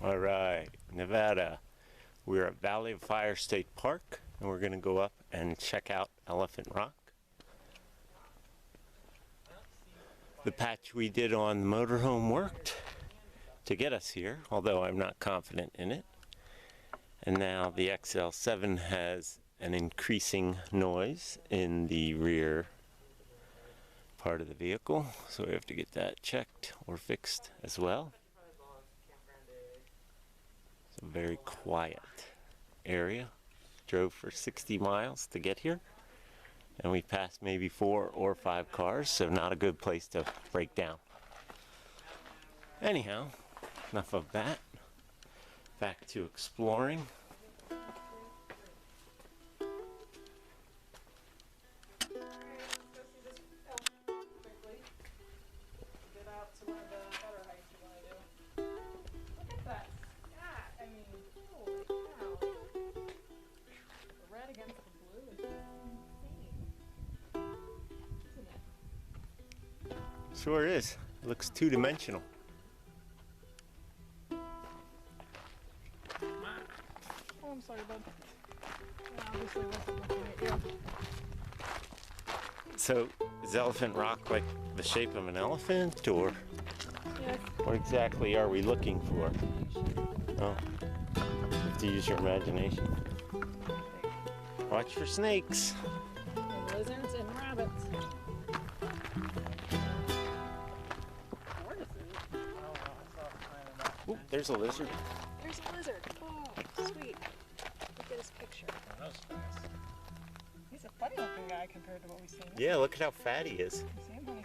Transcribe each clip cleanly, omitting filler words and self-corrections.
All right, Nevada. We're at Valley of Fire State Park, and we're gonna go up and check out Elephant Rock. The patch we did on the motorhome worked to get us here, although I'm not confident in it. And now the XL7 has an increasing noise in the rear part of the vehicle, so we have to get that checked or fixed as well. It's a very quiet area. Drove for 60 miles to get here, and we passed maybe 4 or 5 cars, so not a good place to break down. Anyhow, enough of that. Back to exploring. Sure is. It looks two-dimensional. Oh, I'm sorry, bud. I obviously wasn't looking at you. So, is Elephant Rock like the shape of an elephant, or Yes. what exactly are we looking for? Oh, you have to use your imagination. Watch for snakes. And lizards and rabbits. Ooh, there's a lizard. There's a lizard. Oh, sweet. Look at his picture. He's a funny looking guy compared to what we've seen. Yeah, look at how fat he is. You see him, honey?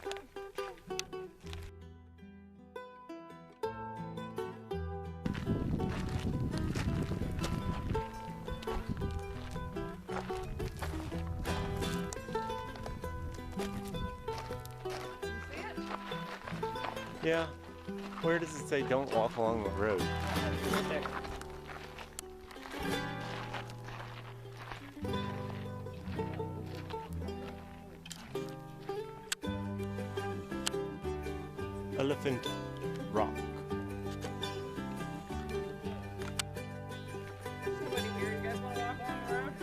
Yeah. Where does it say don't walk along the road? Right there. Elephant Rock. Somebody weird. You guys want to walk along the road?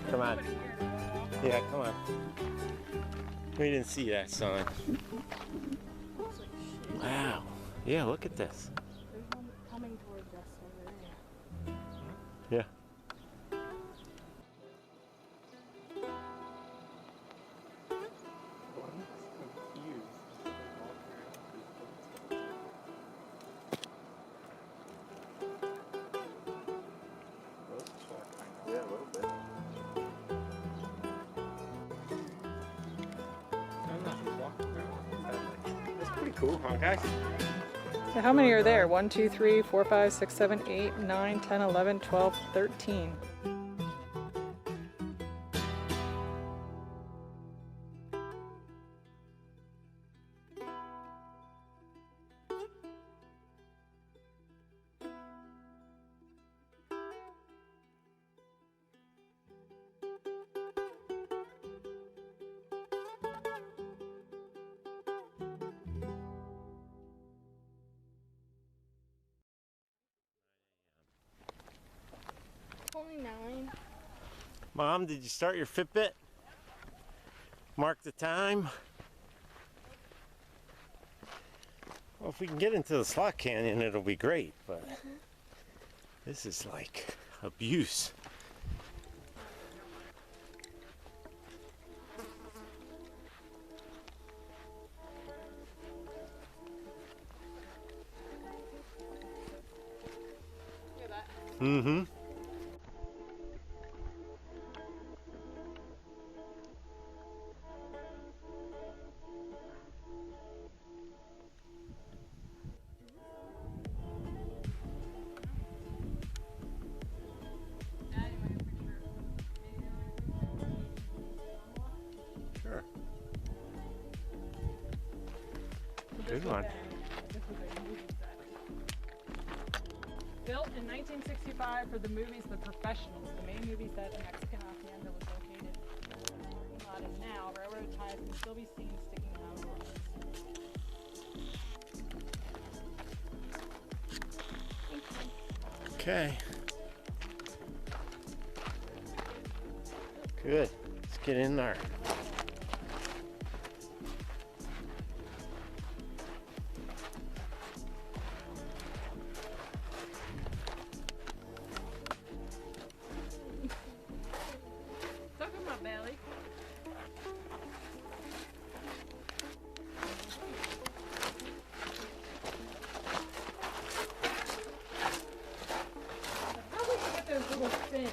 Come on. Somebody weird. You wanna walk along? Yeah, come on. We didn't see that sign. Looks like shit. Wow. Yeah, look at this. There's one coming towards us over there. Yeah. Yeah, a little bit. That's pretty cool, huh, guys? So how many are there? 1, 2, 3, 4, 5, 6, 7, 8, 9, 10, 11, 12, 13. Only 9. Mom, did you start your Fitbit? Mark the time? Well, if we can get into the slot canyon, it'll be great, but this is like abuse. Look at that. Mm-hmm. Sure. Good one. Built in 1965 for the movies The Professionals, the main movie set in Mexican hacienda was located in the parking lot, and now railroad ties can still be seen sticking out of the Okay. Good. Let's get in there. Look at my belly. How do we get those little fins?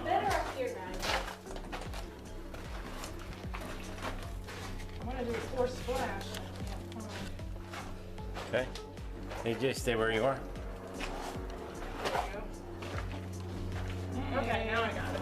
Better up here, guys. I want to do a forced splash. I can't find. Okay. AJ, stay where you are. Okay, now I got it.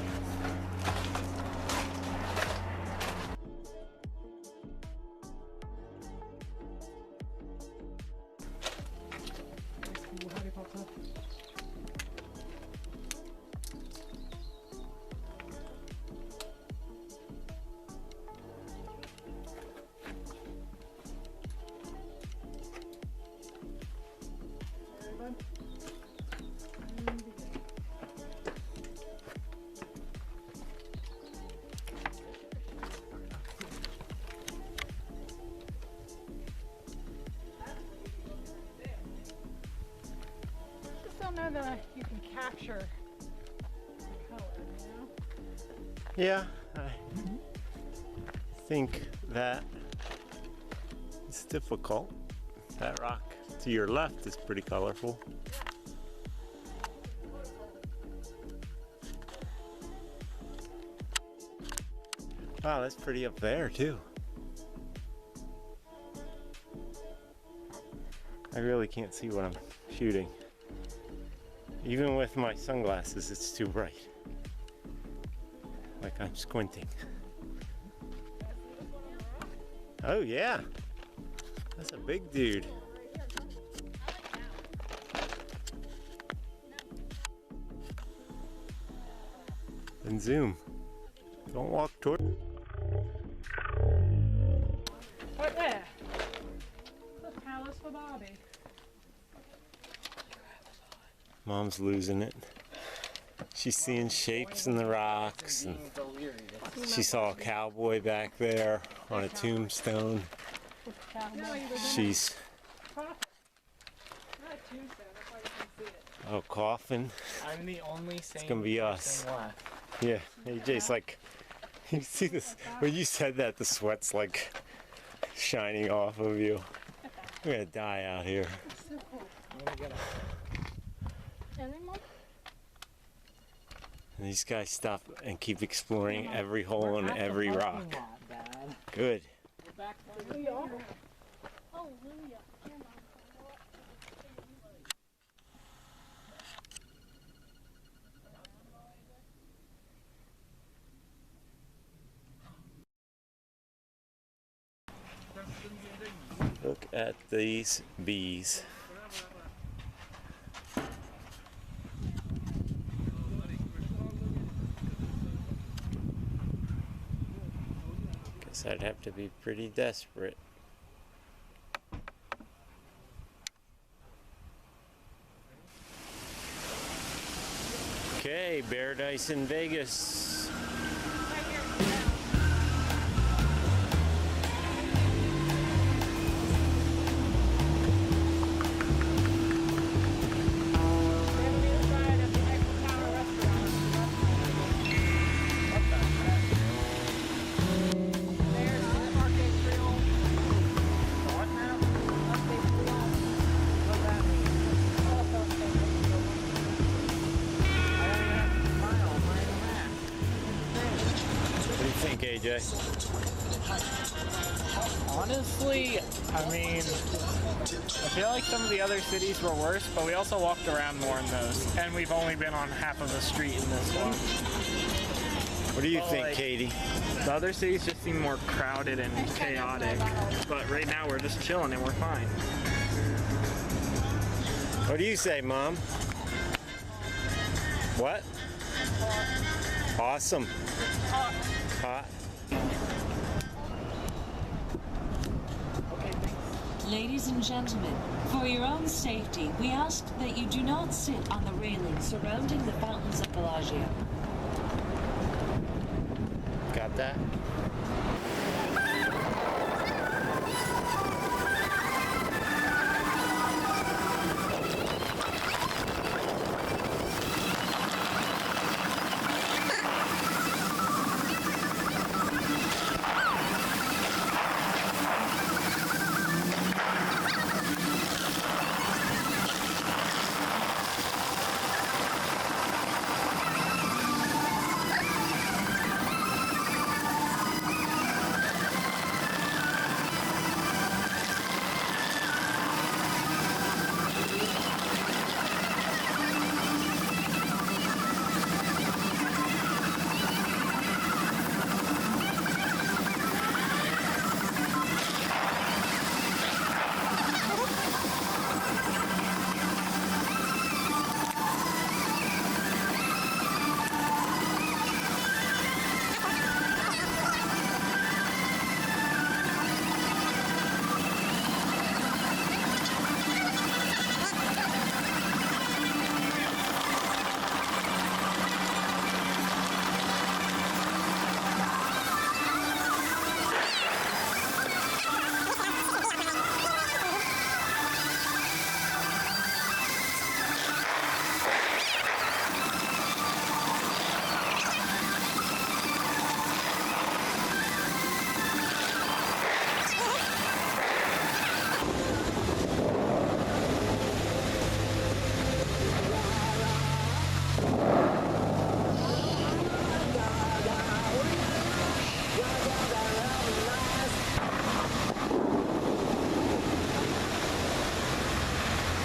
Just don't know that you can capture the color, you know? Yeah, I think that it's difficult. That rock to your left is pretty colorful. Wow, that's pretty up there too. I really can't see what I'm shooting. Even with my sunglasses, it's too bright. Like I'm squinting. Oh yeah, that's a big dude. And zoom. Don't walk toward. Right there. The palace for Bobby. Mom's losing it. She's seeing shapes in the rocks, and she saw a cowboy back there on a tombstone. She's Not a tombstone, that's why you can see it. oh coughing. I'm the only sane gonna be person us. left. Yeah, AJ's like, you see this? When you said that, the sweat's like shining off of you. I'm gonna die out here. So cool. I'm gonna get a And these guys stop and keep exploring every hole and every rock. parking lot, Dad. Good. We're back to the Hallelujah. Look at these bees. Guess I'd have to be pretty desperate. Okay, Paradise in Vegas. What do you think, AJ? Honestly, I mean, I feel like some of the other cities were worse, but we also walked around more in those, and we've only been on half of the street in this one. What do you Well, think, like, Katie? The other cities just seem more crowded and chaotic, but right now we're just chilling and we're fine. What do you say, Mom? What? Awesome. Hot. Ladies and gentlemen, for your own safety, we ask that you do not sit on the railing surrounding the fountains of Bellagio. Got that?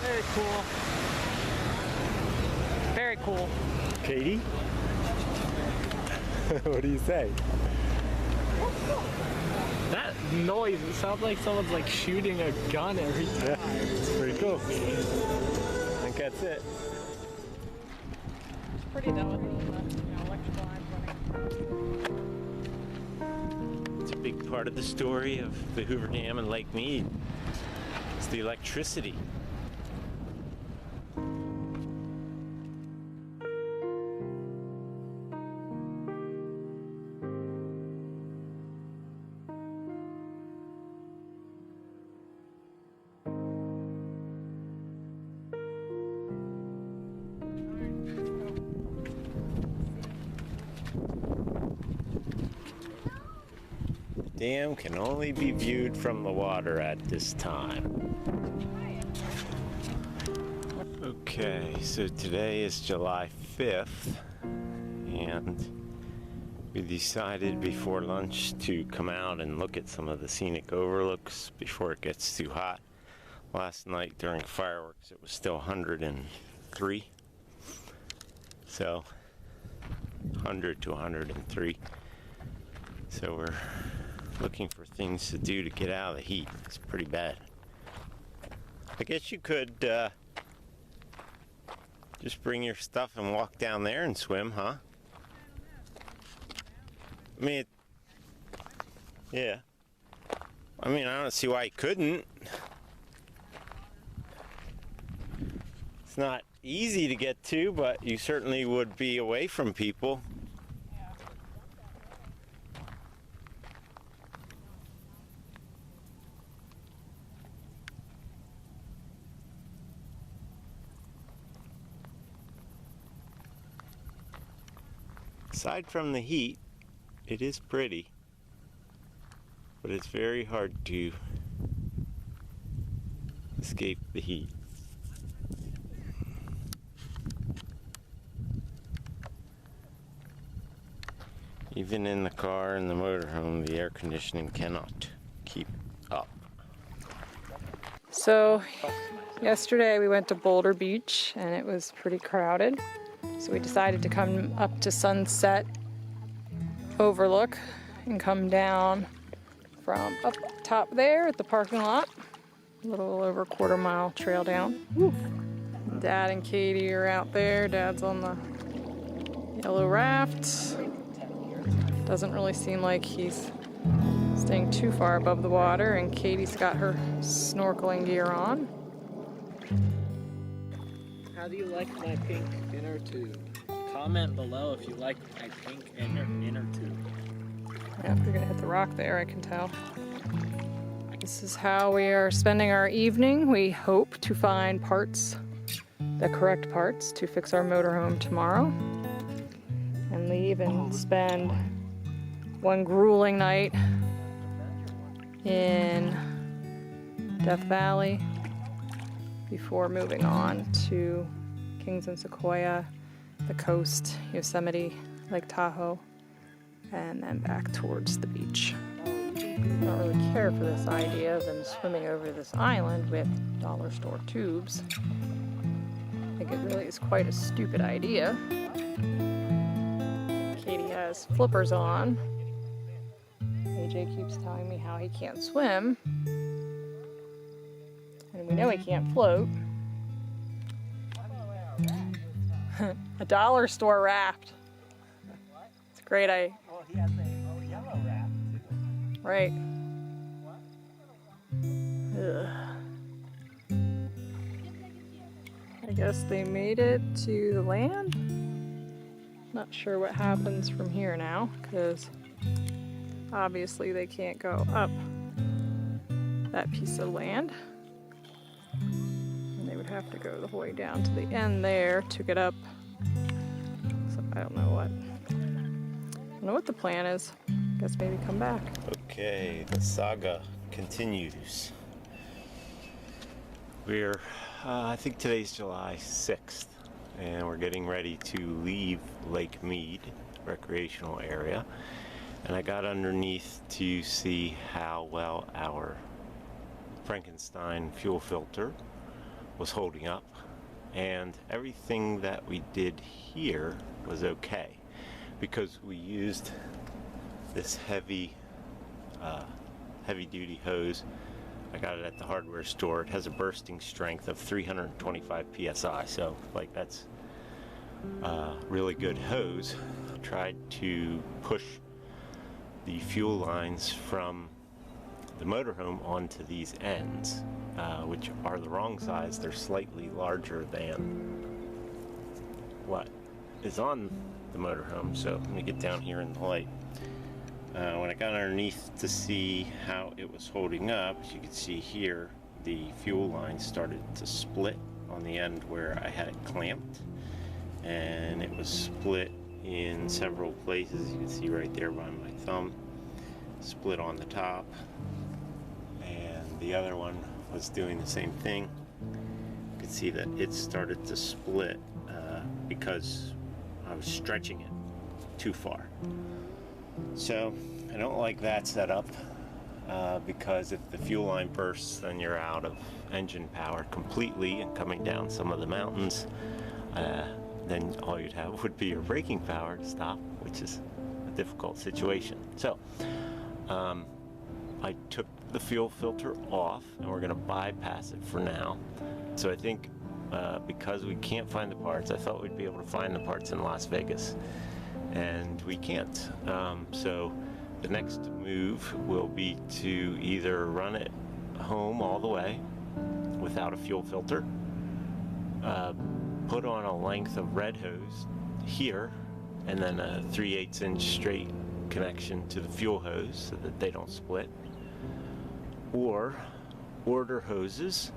Very cool. Very cool. Katie? What do you say? That noise, it sounds like someone's like shooting a gun every time. Yeah, it's pretty cool. I think that's it. It's pretty dull with the electrical lines running. It's a big part of the story of the Hoover Dam and Lake Mead. It's the electricity. The dam can only be viewed from the water at this time. Okay, so today is July 5th, and we decided before lunch to come out and look at some of the scenic overlooks before it gets too hot. Last night during fireworks it was still 103, so 100 to 103. So we're looking for things to do to get out of the heat. It's pretty bad. I guess you could just bring your stuff and walk down there and swim, huh? I mean, yeah. I mean, I don't see why you couldn't. It's not easy to get to, but you certainly would be away from people. Aside from the heat, it is pretty, but it's very hard to escape the heat. Even in the car and the motorhome, the air conditioning cannot keep up. So yesterday we went to Boulder Beach and it was pretty crowded. So we decided to come up to Sunset Overlook and come down from up top there at the parking lot. A little over a quarter-mile trail down. Woo. Dad and Katie are out there. Dad's on the yellow raft. Doesn't really seem like he's staying too far above the water, and Katie's got her snorkeling gear on. How do you like my pink inner tube? Comment below if you like my pink inner tube. Yeah, you're gonna hit the rock there, I can tell. This is how we are spending our evening. We hope to find parts, the correct parts, to fix our motorhome tomorrow. And leave and spend one grueling night in Death Valley before moving on to Kings and Sequoia, the coast, Yosemite, Lake Tahoe, and then back towards the beach. I don't really care for this idea of them swimming over this island with dollar store tubes. I think it really is quite a stupid idea. Katie has flippers on. AJ keeps telling me how he can't swim. And we know he can't float. A dollar store raft. It's a great idea. Oh, he has a yellow raft too. Right. Ugh. I guess they made it to the land. Not sure what happens from here now, because obviously they can't go up that piece of land. And they would have to go the whole way down to the end there to get up. So I don't know what. I don't know what the plan is. Guess maybe come back. Okay, the saga continues. We're, I think today's July 6th, and we're getting ready to leave Lake Mead recreational area. And I got underneath to see how well our Frankenstein fuel filter was holding up, and everything that we did here was okay because we used this heavy duty hose. I got it at the hardware store. It has a bursting strength of 325 psi, so like that's really good hose. Tried to push the fuel lines from the motorhome onto these ends, which are the wrong size. They're slightly larger than what is on the motorhome. So let me get down here in the light. When I got underneath to see how it was holding up, as you can see here, the fuel line started to split on the end where I had it clamped, and it was split in several places. You can see right there by my thumb, split on the top, and the other one was doing the same thing. You can see that it started to split because I was stretching it too far. So I don't like that setup because if the fuel line bursts, then you're out of engine power completely, and coming down some of the mountains, then all you'd have would be your braking power to stop, which is a difficult situation. So I took the fuel filter off, and we're going to bypass it for now. So I think because we can't find the parts, I thought we'd be able to find the parts in Las Vegas, and we can't. So the next move will be to either run it home all the way without a fuel filter, put on a length of red hose here, and then a 3/8 inch straight connection to the fuel hose so that they don't split, or order hoses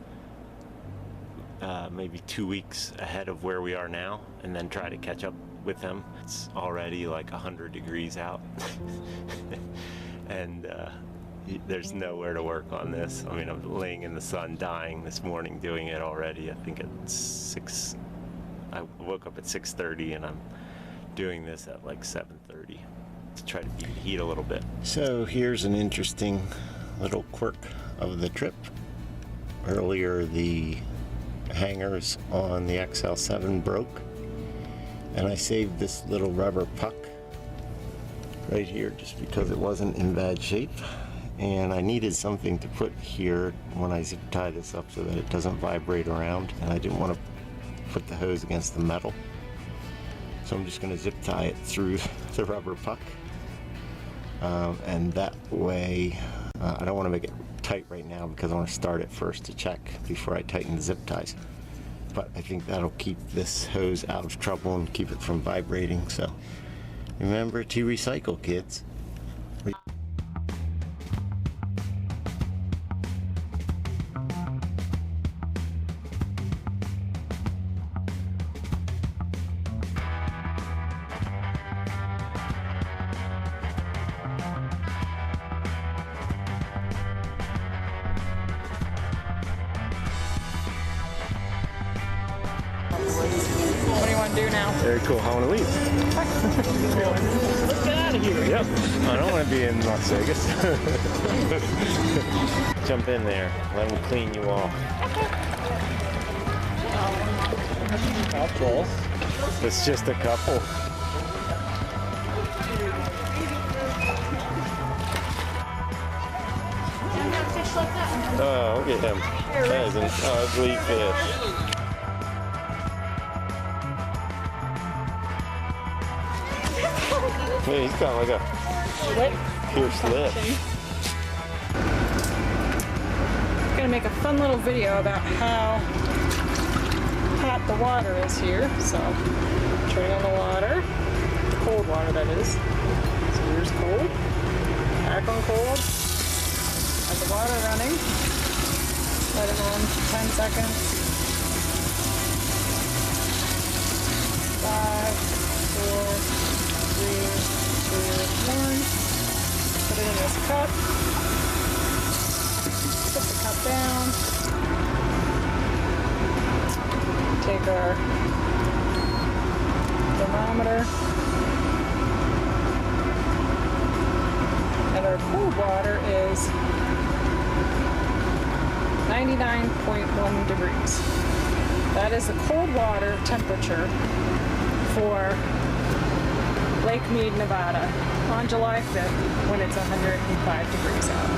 maybe 2 weeks ahead of where we are now, and then try to catch up with them. It's already like 100 degrees out and there's nowhere to work on this. I mean, I'm laying in the sun dying this morning doing it already. I think at 6, I woke up at 6:30 and I'm doing this at like 7:30 to try to beat the heat a little bit. So here's an interesting little quirk of the trip. Earlier the hangers on the XL7 broke, and I saved this little rubber puck right here just because it wasn't in bad shape. And I needed something to put here when I zip tie this up so that it doesn't vibrate around, and I didn't want to put the hose against the metal. So I'm just going to zip tie it through the rubber puck. And that way, I don't want to make it tight right now because I want to start it first to check before I tighten the zip ties. But I think that'll keep this hose out of trouble and keep it from vibrating. So remember to recycle, kids. What do you want to do now? Very cool. I want to leave. Let's get out of here. Yep. I don't want to be in Las Vegas. Jump in there. Let them clean you off. Couple. It's just a couple. Oh, look at him. That is an ugly fish. Yeah, he's got like a pierced lip. I'm gonna make a fun little video about how hot the water is here. So, turning on the water, the cold water that is. So here's cold, back on cold. Have the water running. Let it run for 10 seconds. 5, 4, 3, 2, 1. Put it in this cup. Put the cup down. Take our thermometer. And our cold water is 99.1 degrees. That is the cold water temperature for Lake Mead, Nevada on July 5th when it's 105 degrees out.